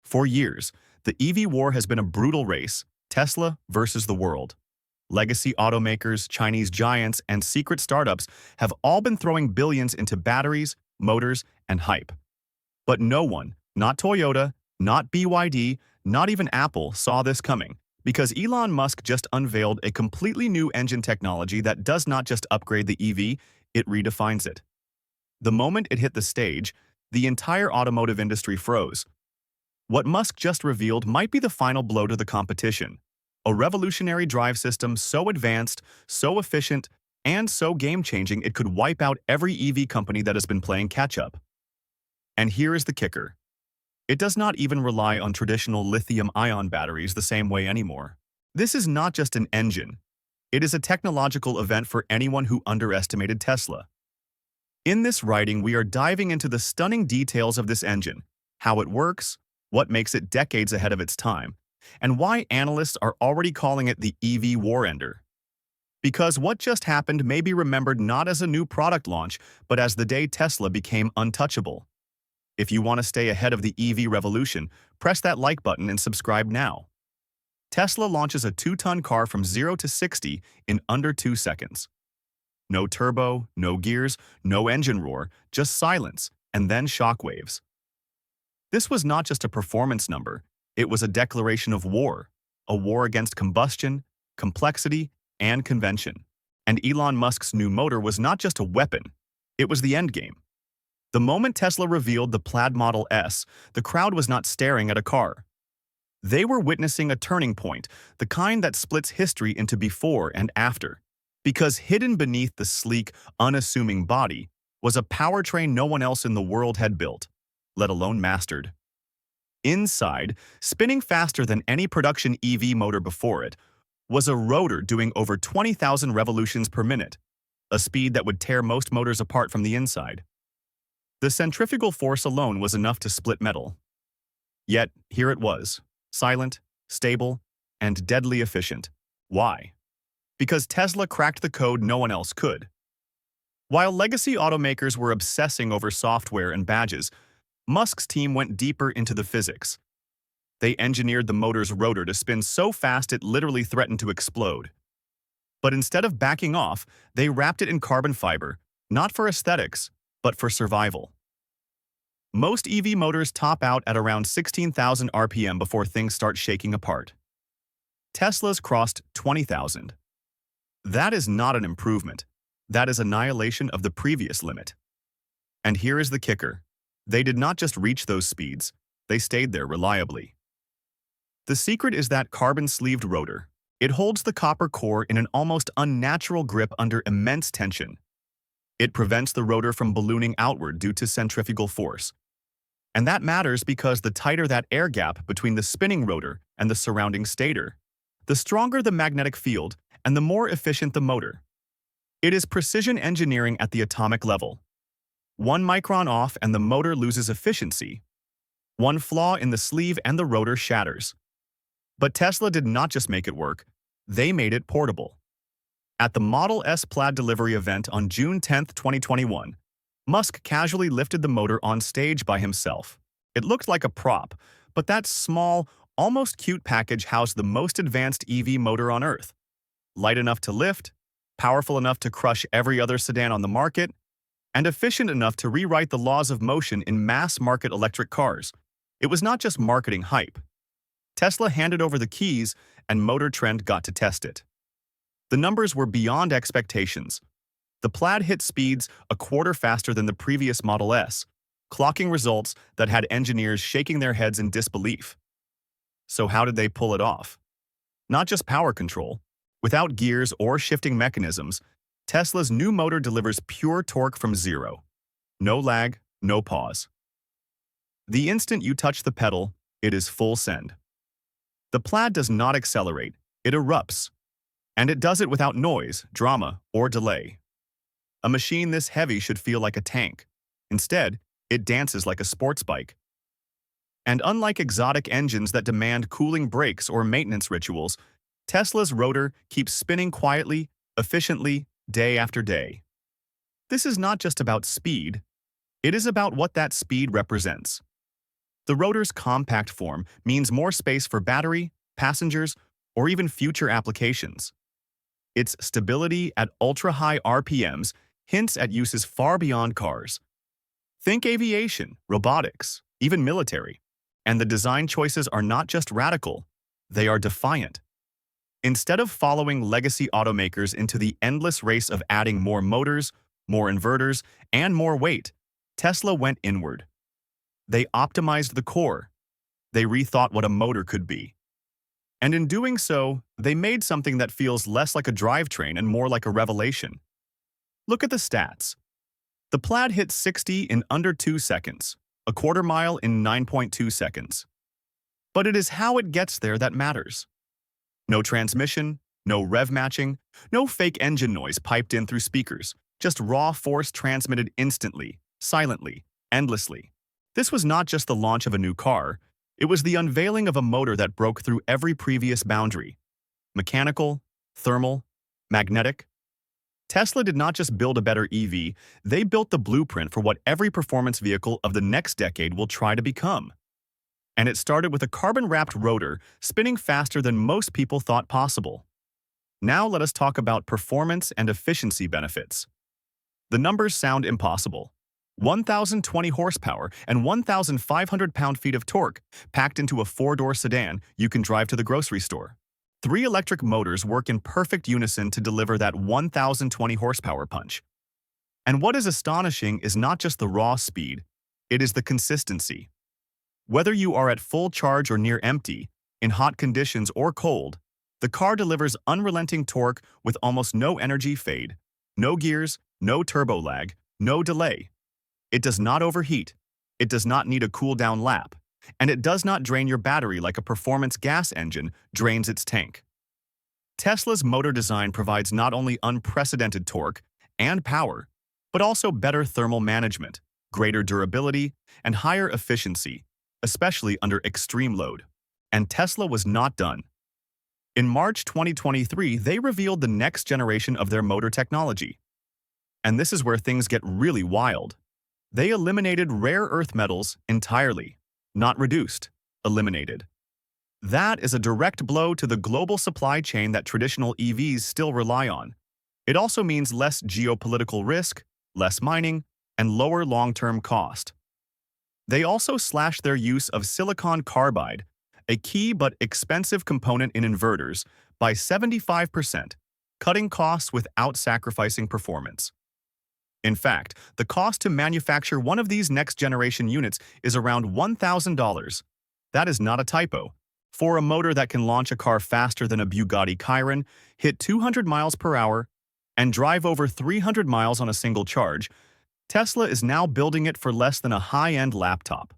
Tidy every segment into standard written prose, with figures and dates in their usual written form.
For years, the EV war has been a brutal race, Tesla versus the world. Legacy automakers, Chinese giants, and secret startups have all been throwing billions into batteries, motors, and hype. But no one, not Toyota, not BYD, not even Apple, saw this coming, because Elon Musk just unveiled a completely new engine technology that does not just upgrade the EV, it redefines it. The moment it hit the stage, the entire automotive industry froze. What Musk just revealed might be the final blow to the competition. A revolutionary drive system so advanced, so efficient, and so game-changing it could wipe out every EV company that has been playing catch-up. And here is the kicker. It does not even rely on traditional lithium-ion batteries the same way anymore. This is not just an engine. It is a technological event for anyone who underestimated Tesla. In this writing, we are diving into the stunning details of this engine, how it works, what makes it decades ahead of its time, and why analysts are already calling it the EV war ender. Because what just happened may be remembered not as a new product launch, but as the day Tesla became untouchable. If you want to stay ahead of the EV revolution, press that like button and subscribe now. Tesla launches a 2-ton car from 0 to 60 in under 2 seconds. No turbo, no gears, no engine roar, just silence, and then shockwaves. This was not just a performance number, it was a declaration of war, a war against combustion, complexity, and convention. And Elon Musk's new motor was not just a weapon, it was the endgame. The moment Tesla revealed the Plaid Model S, the crowd was not staring at a car. They were witnessing a turning point, the kind that splits history into before and after. Because hidden beneath the sleek, unassuming body was a powertrain no one else in the world had built, let alone mastered. Inside, spinning faster than any production EV motor before it, was a rotor doing over 20,000 revolutions per minute, a speed that would tear most motors apart from the inside. The centrifugal force alone was enough to split metal. Yet, here it was, silent, stable, and deadly efficient. Why? Because Tesla cracked the code no one else could. While legacy automakers were obsessing over software and badges, Musk's team went deeper into the physics. They engineered the motor's rotor to spin so fast it literally threatened to explode. But instead of backing off, they wrapped it in carbon fiber, not for aesthetics, but for survival. Most EV motors top out at around 16,000 RPM before things start shaking apart. Tesla's crossed 20,000. That is not an improvement. That is annihilation of the previous limit. And here is the kicker. They did not just reach those speeds, they stayed there reliably. The secret is that carbon-sleeved rotor. It holds the copper core in an almost unnatural grip under immense tension. It prevents the rotor from ballooning outward due to centrifugal force. And that matters because the tighter that air gap between the spinning rotor and the surrounding stator, the stronger the magnetic field and the more efficient the motor. It is precision engineering at the atomic level. 1 micron off and the motor loses efficiency. 1 flaw in the sleeve and the rotor shatters. But Tesla did not just make it work, they made it portable. At the Model S Plaid delivery event on June 10, 2021, Musk casually lifted the motor on stage by himself. It looked like a prop, but that small, almost cute package housed the most advanced EV motor on Earth. Light enough to lift, powerful enough to crush every other sedan on the market, and efficient enough to rewrite the laws of motion in mass-market electric cars. It was not just marketing hype. Tesla handed over the keys, and Motor Trend got to test it. The numbers were beyond expectations. The Plaid hit speeds a quarter faster than the previous Model S, clocking results that had engineers shaking their heads in disbelief. So how did they pull it off? Not just power control. Without gears or shifting mechanisms, Tesla's new motor delivers pure torque from zero. No lag, no pause. The instant you touch the pedal, it is full send. The Plaid does not accelerate, it erupts. And it does it without noise, drama, or delay. A machine this heavy should feel like a tank. Instead, it dances like a sports bike. And unlike exotic engines that demand cooling breaks or maintenance rituals, Tesla's rotor keeps spinning quietly, efficiently, day after day. This is not just about speed, it is about what that speed represents. The rotor's compact form means more space for battery, passengers, or even future applications. Its stability at ultra-high RPMs hints at uses far beyond cars. Think aviation, robotics, even military. And the design choices are not just radical, they are defiant. Instead of following legacy automakers into the endless race of adding more motors, more inverters, and more weight, Tesla went inward. They optimized the core. They rethought what a motor could be. And in doing so, they made something that feels less like a drivetrain and more like a revelation. Look at the stats. The Plaid hit 60 in under 2 seconds, a quarter mile in 9.2 seconds. But it is how it gets there that matters. No transmission, no rev matching, no fake engine noise piped in through speakers, just raw force transmitted instantly, silently, endlessly. This was not just the launch of a new car, it was the unveiling of a motor that broke through every previous boundary. Mechanical, thermal, magnetic. Tesla did not just build a better EV, they built the blueprint for what every performance vehicle of the next decade will try to become. And it started with a carbon-wrapped rotor spinning faster than most people thought possible. Now let us talk about performance and efficiency benefits. The numbers sound impossible. 1,020 horsepower and 1,500 pound-feet of torque packed into a four-door sedan you can drive to the grocery store. 3 electric motors work in perfect unison to deliver that 1,020 horsepower punch. And what is astonishing is not just the raw speed, it is the consistency. Whether you are at full charge or near empty, in hot conditions or cold, the car delivers unrelenting torque with almost no energy fade, no gears, no turbo lag, no delay. It does not overheat, it does not need a cool-down lap, and it does not drain your battery like a performance gas engine drains its tank. Tesla's motor design provides not only unprecedented torque and power, but also better thermal management, greater durability, and higher efficiency, especially under extreme load. And Tesla was not done. In March 2023, they revealed the next generation of their motor technology. And this is where things get really wild. They eliminated rare earth metals entirely, not reduced, eliminated. That is a direct blow to the global supply chain that traditional EVs still rely on. It also means less geopolitical risk, less mining, and lower long-term cost. They also slashed their use of silicon carbide, a key but expensive component in inverters, by 75%, cutting costs without sacrificing performance. In fact, the cost to manufacture one of these next-generation units is around $1,000. That is not a typo. For a motor that can launch a car faster than a Bugatti Chiron, hit 200 miles per hour, and drive over 300 miles on a single charge, Tesla is now building it for less than a high-end laptop.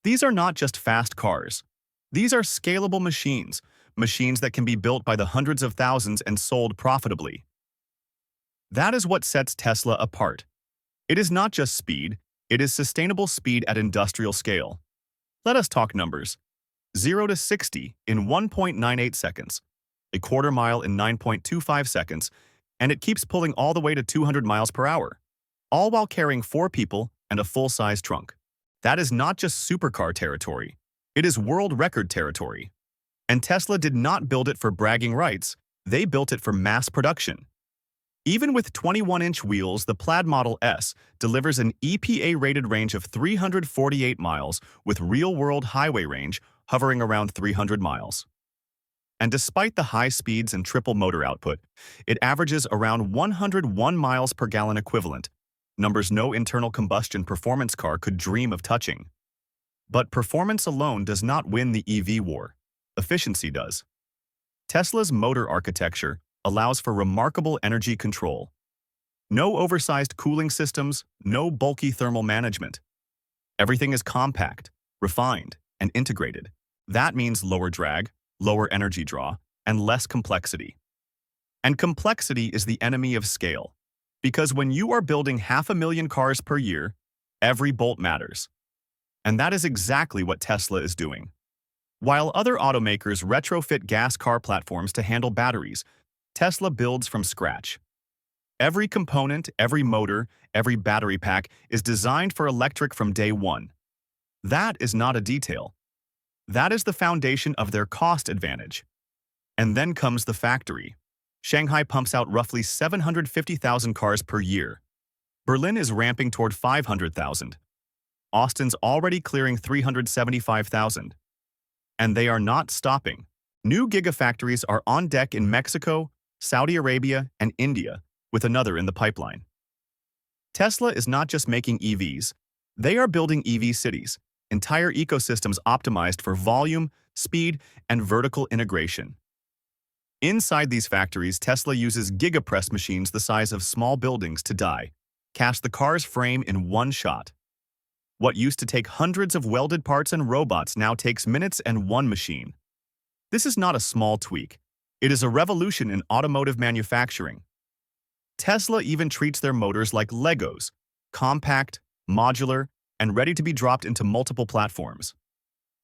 These are not just fast cars. These are scalable machines, machines that can be built by the hundreds of thousands and sold profitably. That is what sets Tesla apart. It is not just speed, it is sustainable speed at industrial scale. Let us talk numbers. 0 to 60 in 1.98 seconds, a quarter mile in 9.25 seconds, and it keeps pulling all the way to 200 miles per hour, all while carrying 4 people and a full-size trunk. That is not just supercar territory. It is world record territory. And Tesla did not build it for bragging rights, they built it for mass production. Even with 21-inch wheels, the Plaid Model S delivers an EPA-rated range of 348 miles with real-world highway range hovering around 300 miles. And despite the high speeds and triple motor output, it averages around 101 miles per gallon equivalent, numbers no internal combustion performance car could dream of touching. But performance alone does not win the EV war. Efficiency does. Tesla's motor architecture allows for remarkable energy control. No oversized cooling systems, no bulky thermal management. Everything is compact, refined, and integrated. That means lower drag, lower energy draw, and less complexity. And complexity is the enemy of scale. Because when you are building 500,000 cars per year, every bolt matters. And that is exactly what Tesla is doing. While other automakers retrofit gas car platforms to handle batteries, Tesla builds from scratch. Every component, every motor, every battery pack is designed for electric from day one. That is not a detail. That is the foundation of their cost advantage. And then comes the factory. Shanghai pumps out roughly 750,000 cars per year. Berlin is ramping toward 500,000. Austin's already clearing 375,000. And they are not stopping. New gigafactories are on deck in Mexico, Saudi Arabia, and India, with another in the pipeline. Tesla is not just making EVs. They are building EV cities, entire ecosystems optimized for volume, speed, and vertical integration. Inside these factories, Tesla uses gigapress machines the size of small buildings to cast the car's frame in one shot. What used to take hundreds of welded parts and robots now takes minutes and one machine. This is not a small tweak. It is a revolution in automotive manufacturing. Tesla even treats their motors like Legos, compact, modular, and ready to be dropped into multiple platforms.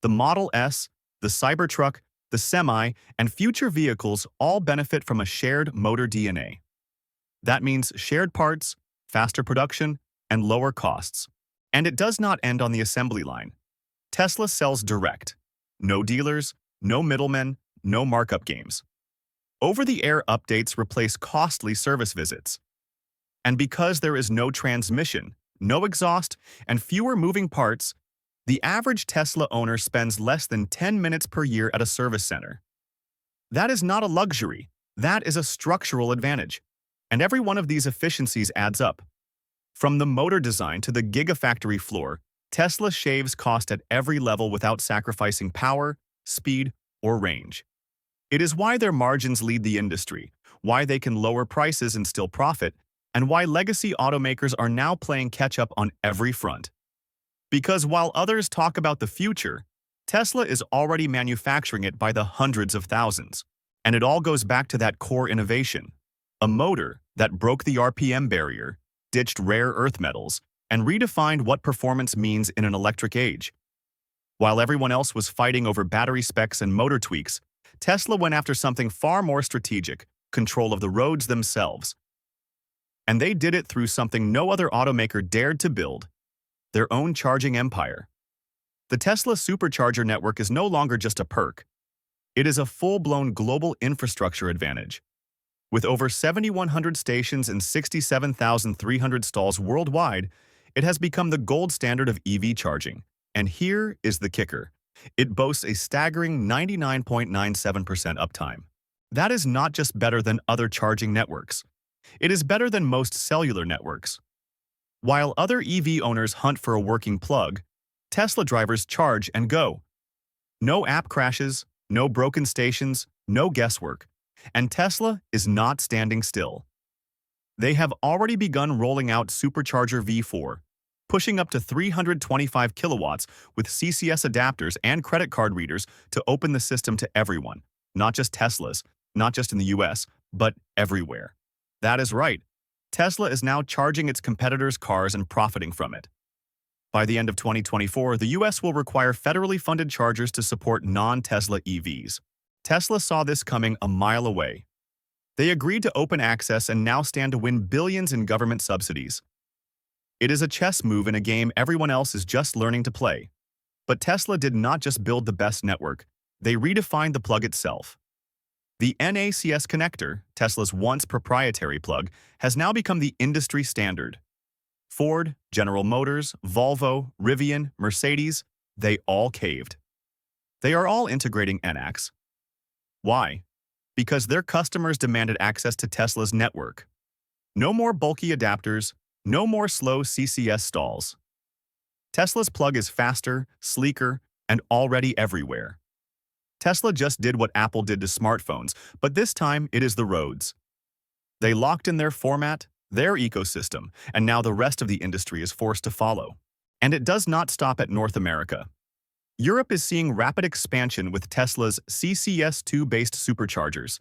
The Model S, the Cybertruck, the Semi, and future vehicles all benefit from a shared motor DNA. That means shared parts, faster production, and lower costs. And it does not end on the assembly line. Tesla sells direct. No dealers, no middlemen, no markup games. Over-the-air updates replace costly service visits. And because there is no transmission, no exhaust, and fewer moving parts, the average Tesla owner spends less than 10 minutes per year at a service center. That is not a luxury. That is a structural advantage. And every one of these efficiencies adds up. From the motor design to the gigafactory floor, Tesla shaves cost at every level without sacrificing power, speed, or range. It is why their margins lead the industry, why they can lower prices and still profit, and why legacy automakers are now playing catch-up on every front. Because while others talk about the future, Tesla is already manufacturing it by the hundreds of thousands. And it all goes back to that core innovation. A motor that broke the RPM barrier, ditched rare earth metals, and redefined what performance means in an electric age. While everyone else was fighting over battery specs and motor tweaks, Tesla went after something far more strategic: control of the roads themselves. And they did it through something no other automaker dared to build: their own charging empire. The Tesla supercharger network is no longer just a perk. It is a full-blown global infrastructure advantage. With over 7,100 stations and 67,300 stalls worldwide, it has become the gold standard of EV charging. And here is the kicker. It boasts a staggering 99.97% uptime. That is not just better than other charging networks. It is better than most cellular networks. While other EV owners hunt for a working plug, Tesla drivers charge and go. No app crashes, no broken stations, no guesswork. And Tesla is not standing still. They have already begun rolling out Supercharger V4, pushing up to 325 kilowatts with CCS adapters and credit card readers to open the system to everyone, not just Teslas, not just in the US, but everywhere. That is right. Tesla is now charging its competitors' cars and profiting from it. By the end of 2024, the US will require federally funded chargers to support non-Tesla EVs. Tesla saw this coming a mile away. They agreed to open access and now stand to win billions in government subsidies. It is a chess move in a game everyone else is just learning to play. But Tesla did not just build the best network, they redefined the plug itself. The NACS connector, Tesla's once proprietary plug, has now become the industry standard. Ford, General Motors, Volvo, Rivian, Mercedes, they all caved. They are all integrating NACS. Why? Because their customers demanded access to Tesla's network. No more bulky adapters, no more slow CCS stalls. Tesla's plug is faster, sleeker, and already everywhere. Tesla just did what Apple did to smartphones, but this time it is the roads. They locked in their format, their ecosystem, and now the rest of the industry is forced to follow. And it does not stop at North America. Europe is seeing rapid expansion with Tesla's CCS2-based superchargers.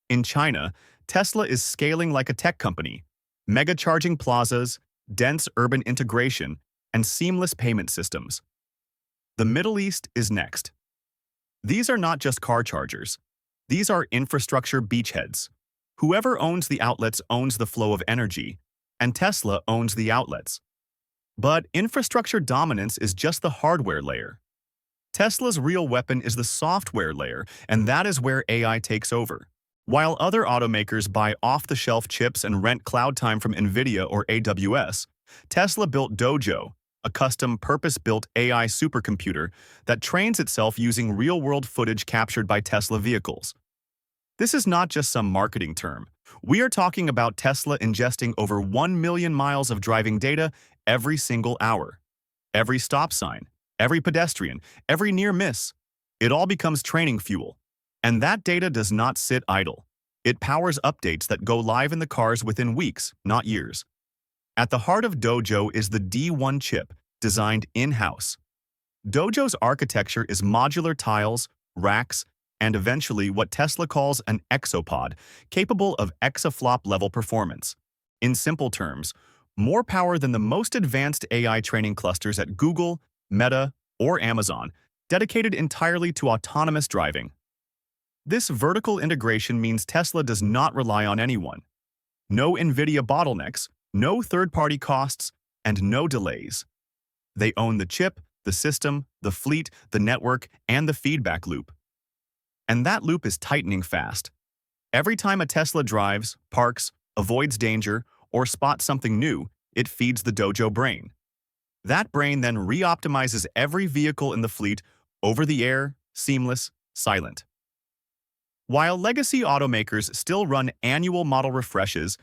In China, Tesla is scaling like a tech company: mega charging plazas, dense urban integration, and seamless payment systems. The Middle East is next. These are not just car chargers. These are infrastructure beachheads. Whoever owns the outlets owns the flow of energy, and Tesla owns the outlets. But infrastructure dominance is just the hardware layer. Tesla's real weapon is the software layer, and that is where AI takes over. While other automakers buy off-the-shelf chips and rent cloud time from NVIDIA or AWS, Tesla built Dojo, a custom purpose-built AI supercomputer that trains itself using real-world footage captured by Tesla vehicles. This is not just some marketing term. We are talking about Tesla ingesting over 1 million miles of driving data every single hour. Every stop sign, every pedestrian, every near miss. It all becomes training fuel. And that data does not sit idle. It powers updates that go live in the cars within weeks, not years. At the heart of Dojo is the D1 chip, designed in-house. Dojo's architecture is modular tiles, racks, and eventually what Tesla calls an exopod, capable of exaflop-level performance. In simple terms, more power than the most advanced AI training clusters at Google, Meta, or Amazon, dedicated entirely to autonomous driving. This vertical integration means Tesla does not rely on anyone. No NVIDIA bottlenecks, no third-party costs, and no delays. They own the chip, the system, the fleet, the network, and the feedback loop. And that loop is tightening fast. Every time a Tesla drives, parks, avoids danger, or spots something new, it feeds the Dojo brain. That brain then re-optimizes every vehicle in the fleet over the air, seamless, silent. While legacy automakers still run annual model refreshes,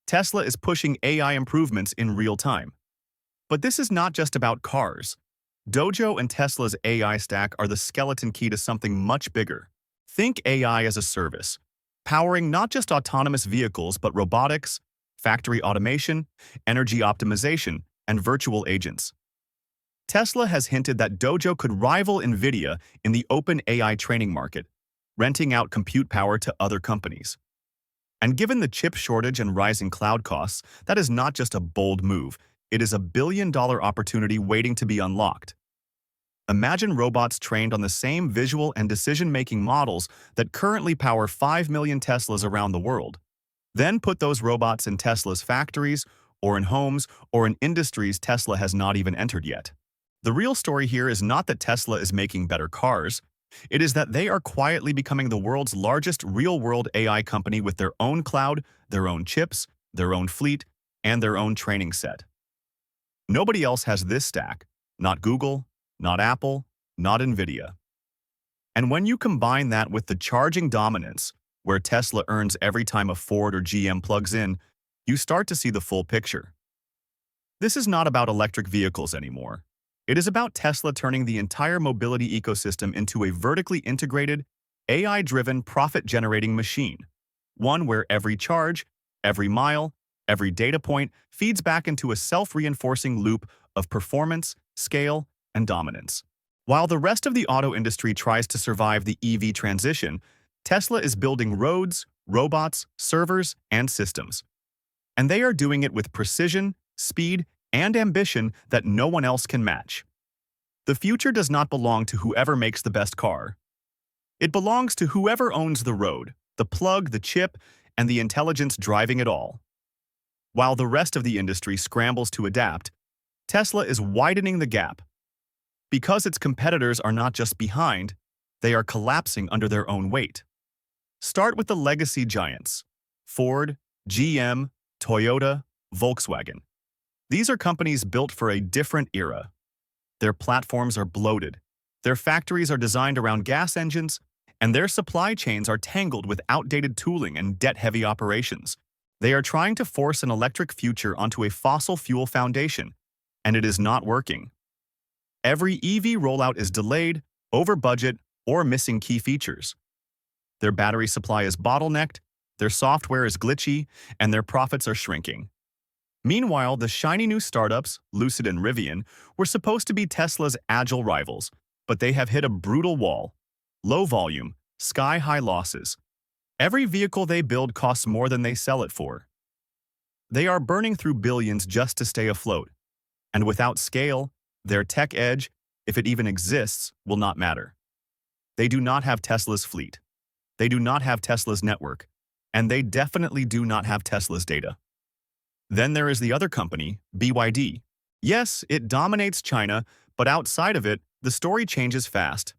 Tesla is pushing AI improvements in real time. But this is not just about cars. Dojo and Tesla's AI stack are the skeleton key to something much bigger. Think AI as a service, powering not just autonomous vehicles but robotics, factory automation, energy optimization, and virtual agents. Tesla has hinted that Dojo could rival NVIDIA in the open AI training market, renting out compute power to other companies. And given the chip shortage and rising cloud costs, that is not just a bold move, it is a billion-dollar opportunity waiting to be unlocked. Imagine robots trained on the same visual and decision-making models that currently power 5 million Teslas around the world. Then put those robots in Tesla's factories, or in homes, or in industries Tesla has not even entered yet. The real story here is not that Tesla is making better cars. It is that they are quietly becoming the world's largest real-world AI company with their own cloud, their own chips, their own fleet, and their own training set. Nobody else has this stack, not Google, not Apple, not NVIDIA. And when you combine that with the charging dominance, where Tesla earns every time a Ford or GM plugs in, you start to see the full picture. This is not about electric vehicles anymore. It is about Tesla turning the entire mobility ecosystem into a vertically integrated, AI-driven, profit-generating machine. One where every charge, every mile, every data point feeds back into a self-reinforcing loop of performance, scale, and dominance. While the rest of the auto industry tries to survive the EV transition, Tesla is building roads, robots, servers, and systems. And they are doing it with precision, speed, and ambition that no one else can match. The future does not belong to whoever makes the best car. It belongs to whoever owns the road, the plug, the chip, and the intelligence driving it all. While the rest of the industry scrambles to adapt, Tesla is widening the gap. Because its competitors are not just behind, they are collapsing under their own weight. Start with the legacy giants: Ford, GM, Toyota, Volkswagen. These are companies built for a different era. Their platforms are bloated, their factories are designed around gas engines, and their supply chains are tangled with outdated tooling and debt-heavy operations. They are trying to force an electric future onto a fossil fuel foundation, and it is not working. Every EV rollout is delayed, over budget, or missing key features. Their battery supply is bottlenecked, their software is glitchy, and their profits are shrinking. Meanwhile, the shiny new startups, Lucid and Rivian, were supposed to be Tesla's agile rivals, but they have hit a brutal wall. Low volume, sky-high losses. Every vehicle they build costs more than they sell it for. They are burning through billions just to stay afloat. And without scale, their tech edge, if it even exists, will not matter. They do not have Tesla's fleet. They do not have Tesla's network. And they definitely do not have Tesla's data. Then there is the other company, BYD. Yes, it dominates China, but outside of it, the story changes fast.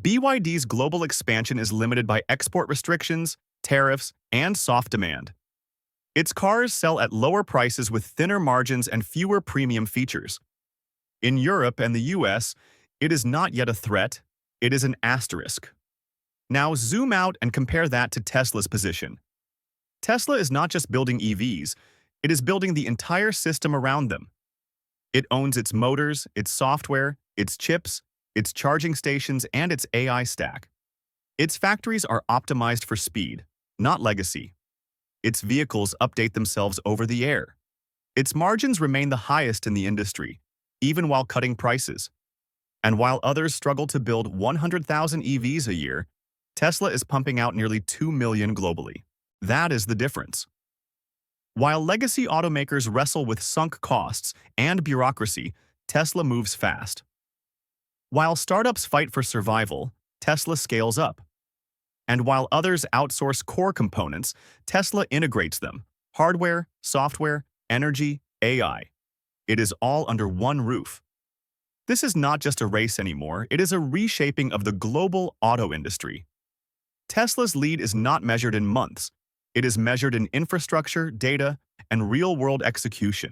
BYD's global expansion is limited by export restrictions, tariffs, and soft demand. Its cars sell at lower prices with thinner margins and fewer premium features. In Europe and the US, it is not yet a threat, it is an asterisk. Now zoom out and compare that to Tesla's position. Tesla is not just building EVs, it is building the entire system around them. It owns its motors, its software, its chips, its charging stations, and its AI stack. Its factories are optimized for speed, not legacy. Its vehicles update themselves over the air. Its margins remain the highest in the industry, even while cutting prices. And while others struggle to build 100,000 EVs a year, Tesla is pumping out nearly 2 million globally. That is the difference. While legacy automakers wrestle with sunk costs and bureaucracy, Tesla moves fast. While startups fight for survival, Tesla scales up. And while others outsource core components, Tesla integrates them: hardware, software, energy, AI. It is all under one roof. This is not just a race anymore, it is a reshaping of the global auto industry. Tesla's lead is not measured in months. It is measured in infrastructure, data, and real-world execution.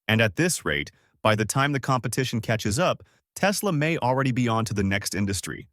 And at this rate, by the time the competition catches up, Tesla may already be on to the next industry.